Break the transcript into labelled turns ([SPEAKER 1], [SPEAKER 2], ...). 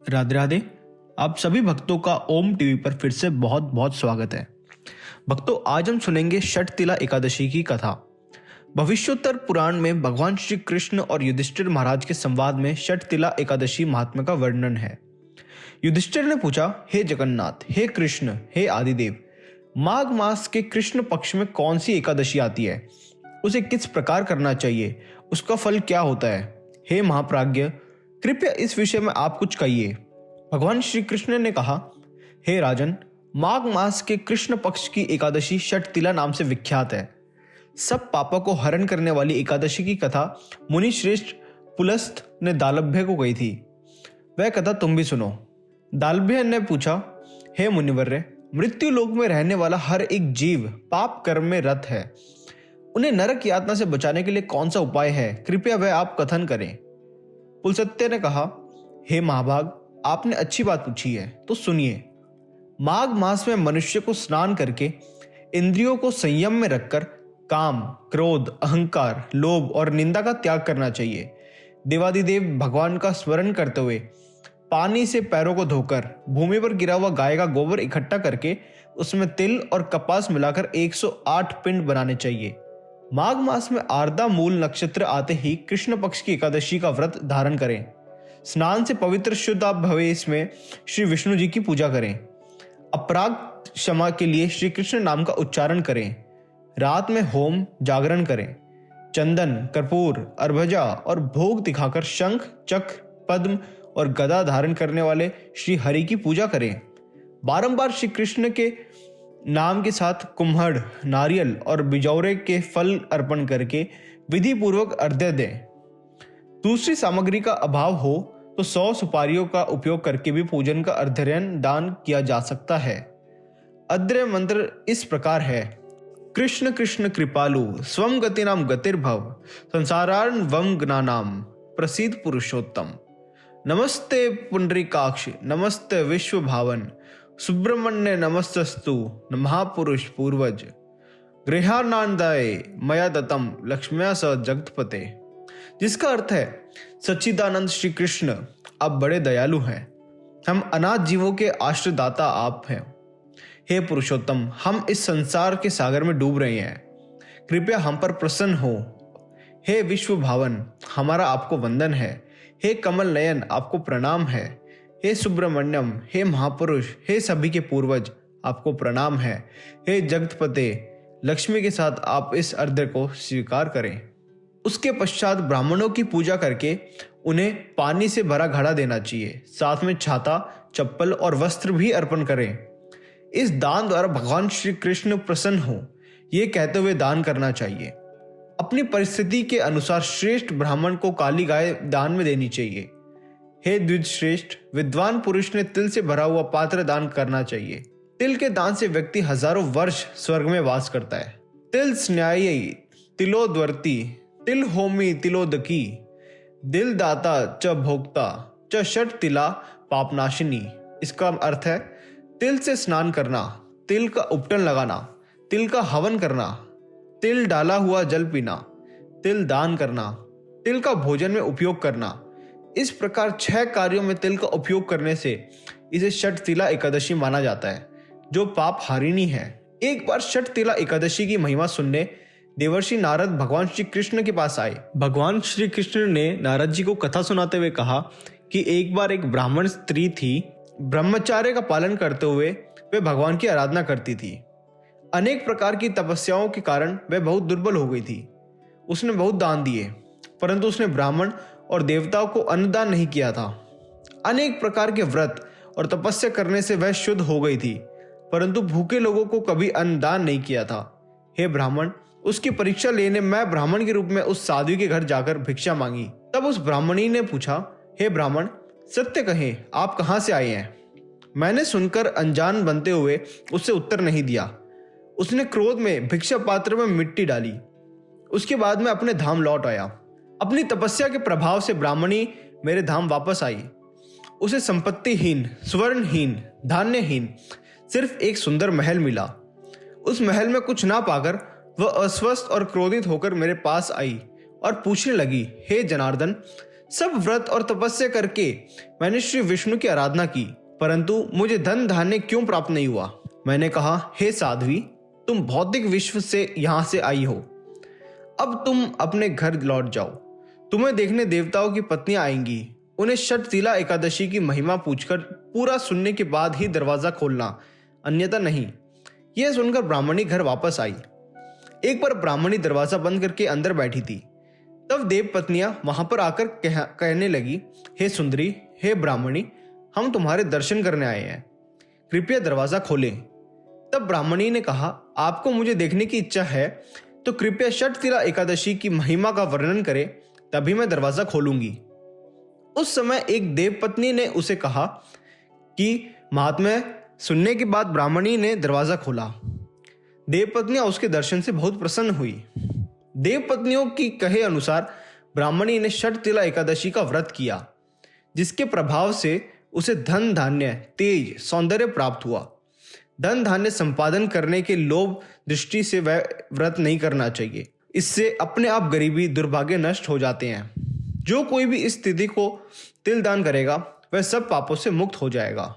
[SPEAKER 1] राधे राधे। आप सभी भक्तों का ओम टीवी पर फिर से बहुत बहुत स्वागत है। भक्तों, आज हम सुनेंगे षटतिला एकादशी की कथा। भविष्योत्तर पुराण में भगवान श्री कृष्ण और युधिष्ठिर महाराज के संवाद में षटतिला एकादशी महात्म्य का वर्णन है। युधिष्ठिर ने पूछा, हे जगन्नाथ, हे कृष्ण, हे आदिदेव, माघ मास के कृष्ण पक्ष में कौन सी एकादशी आती है? उसे किस प्रकार करना चाहिए? उसका फल क्या होता है? हे महाप्राज्ञ, कृपया इस विषय में आप कुछ कहिए। भगवान श्री कृष्ण ने कहा, हे राजन, माघ मास के कृष्ण पक्ष की एकादशी षटतिला नाम से विख्यात है। सब पापों को हरण करने वाली एकादशी की कथा मुनि श्रेष्ठ पुलस्त ने दालभ्य को कही थी। वह कथा तुम भी सुनो। दालभ्य ने पूछा, हे मुनिवर्य, मृत्यु लोक में रहने वाला हर एक जीव पाप कर्म में रत है। उन्हें नरक यातना से बचाने के लिए कौन सा उपाय है? कृपया वह आप कथन करें। पुलस्त्य ने कहा, हे महाभाग, आपने अच्छी बात पूछी है, तो सुनिए। माघ मास में मनुष्य को स्नान करके इंद्रियों को संयम में रखकर काम, क्रोध, अहंकार, लोभ और निंदा का त्याग करना चाहिए। देवादिदेव भगवान का स्मरण करते हुए पानी से पैरों को धोकर भूमि पर गिरा हुआ गाय का गोबर इकट्ठा करके उसमें तिल और कपास मिलाकर 108 पिंड बनाने चाहिए। माघ मास में आर्द्रा मूल नक्षत्र आते ही कृष्ण पक्ष की एकादशी का व्रत धारण करें। स्नान से पवित्र शुद्ध आप भवेश में श्री विष्णु जी की पूजा करें। अपराध क्षमा के लिए श्री कृष्ण नाम का उच्चारण करें। रात में होम जागरण करें। चंदन, कर्पूर, अर्भजा और भोग दिखाकर शंख, चक्र, पद्म और गदा धारण करने वाले श्री हरि की पूजा करें। बारंबार श्री कृष्ण के नाम के साथ कुम्हड़, नारियल और बिजौरे के फल अर्पण करके विधि पूर्वक अर्घ्य दें। दूसरी सामग्री का अभाव हो तो 100 सुपारियों का उपयोग करके भी पूजन का अर्घ्यन दान किया जा सकता है। अर्घ्य मंत्र इस प्रकार है, कृष्ण कृष्ण कृपालु स्वम गति नाम गतिर्भव संसारार्न वम ज्ञानाम प्रसीद पुरुषोत्तम। नमस्ते पुंडरीकाक्ष, नमस्ते विश्व भावन, सुब्रमण्य नमस्तस्तु महापुरुष पूर्वज, गृहानंदाय मया दत्तम लक्ष्म्या स जगतपते। जिसका अर्थ है, सच्चिदानंद श्री कृष्ण, आप बड़े दयालु हैं। हम अनाथ जीवों के आश्रयदाता आप हैं। हे पुरुषोत्तम, हम इस संसार के सागर में डूब रहे हैं, कृपया हम पर प्रसन्न हो। हे विश्व भावन, हमारा आपको वंदन है। हे कमल नयन, आपको प्रणाम है। हे सुब्रमण्यम, हे महापुरुष, हे सभी के पूर्वज, आपको प्रणाम है। हे जगतपते, लक्ष्मी के साथ आप इस अर्घ्य को स्वीकार करें। उसके पश्चात ब्राह्मणों की पूजा करके उन्हें पानी से भरा घड़ा देना चाहिए। साथ में छाता, चप्पल और वस्त्र भी अर्पण करें। इस दान द्वारा भगवान श्री कृष्ण प्रसन्न हो, ये कहते हुए दान करना चाहिए। अपनी परिस्थिति के अनुसार श्रेष्ठ ब्राह्मण को काली गाय दान में देनी चाहिए। हे द्विज श्रेष्ठ, विद्वान पुरुष ने तिल से भरा हुआ पात्र दान करना चाहिए। तिल के दान से व्यक्ति हजारों वर्ष स्वर्ग में वास करता है। तिल स्न्यायी तिलोद्वर्ती, तिल होमी तिलोदकी, दिल दाता च भोक्ता च षटतिला पापनाशिनी। इसका अर्थ है, तिल से स्नान करना, तिल का उपटन लगाना, तिल का हवन करना, तिल डाला हुआ जल पीना, तिल दान करना, तिल का भोजन में उपयोग करना। इस प्रकार 6 कार्यों में तिल का उपयोग करने से इसे षटतिला एकादशी माना जाता है, जो पाप हारिणी है। एक बार षटतिला एकादशी की महिमा सुनने देवर्षि नारद भगवान श्री कृष्ण के पास आए। भगवान श्री कृष्ण ने नारद जी को कथा सुनाते हुए कहा कि एक बार एक ब्राह्मण स्त्री थी। ब्रह्मचार्य का पालन करते हुए वे भगवान की आराधना करती थी। अनेक प्रकार की तपस्याओं के कारण वह बहुत दुर्बल हो गई थी। उसने बहुत दान दिए, परंतु उसने ब्राह्मण और देवताओं को अन्नदान नहीं किया था। अनेक प्रकार के व्रत और तपस्या करने से वह शुद्ध हो गई थी, परंतु भूखे लोगों को कभी अन्नदान नहीं किया था। हे ब्राह्मण, उसकी परीक्षा लेने मैं ब्राह्मण के रूप में उस साध्वी के घर जाकर भिक्षा मांगी। तब उस ब्राह्मणी ने पूछा, हे ब्राह्मण, सत्य कहें, आप कहाँ से आए हैं? मैंने सुनकर अनजान बनते हुए उससे उत्तर नहीं दिया। उसने क्रोध में भिक्षा पात्र में मिट्टी डाली। उसके बाद मैं अपने धाम लौट आया। अपनी तपस्या के प्रभाव से ब्राह्मणी मेरे धाम वापस आई। उसे संपत्तिहीन, स्वर्णहीन, धान्यहीन सिर्फ एक सुंदर महल मिला। उस महल में कुछ ना पाकर वह अस्वस्थ और क्रोधित होकर मेरे पास आई और पूछने लगी, हे जनार्दन, सब व्रत और तपस्या करके मैंने श्री विष्णु की आराधना की, परंतु मुझे धन धान्य क्यों प्राप्त नहीं हुआ? मैंने कहा, हे साध्वी, तुम भौतिक विश्व से यहाँ से आई हो, अब तुम अपने घर लौट जाओ। तुम्हें देखने देवताओं की पत्नियां आएंगी, उन्हें षटतिला एकादशी की महिमा पूछकर पूरा सुनने के बाद ही दरवाजा खोलना, अन्यथा नहीं। यह सुनकर ब्राह्मणी घर वापस आई। एक बार ब्राह्मणी दरवाजा बंद करके अंदर बैठी थी। तब देव पत्नियां वहां पर आकर कहने लगी, हे सुंदरी, हे ब्राह्मणी, हम तुम्हारे दर्शन करने आए हैं, कृपया दरवाजा खोलें। तब ब्राह्मणी ने कहा, आपको मुझे देखने की इच्छा है तो कृपया षटतिला एकादशी की महिमा का वर्णन करें, तभी मैं दरवाजा खोलूंगी। उस समय एक देव पत्नी ने उसे कहा कि महात्म्य सुनने के बाद ब्राह्मणी ने दरवाजा खोला। देव पत्नियां उसके दर्शन से बहुत प्रसन्न हुई। देव पत्नियों की कहे अनुसार ब्राह्मणी ने षटतिला एकादशी का व्रत किया, जिसके प्रभाव से उसे धन धान्य, तेज, सौंदर्य प्राप्त हुआ। धन धान्य संपादन करने के लोभ दृष्टि से वह व्रत नहीं करना चाहिए। इससे अपने आप गरीबी, दुर्भाग्य नष्ट हो जाते हैं। जो कोई भी इस तिथि को तिल दान करेगा वह सब पापों से मुक्त हो जाएगा।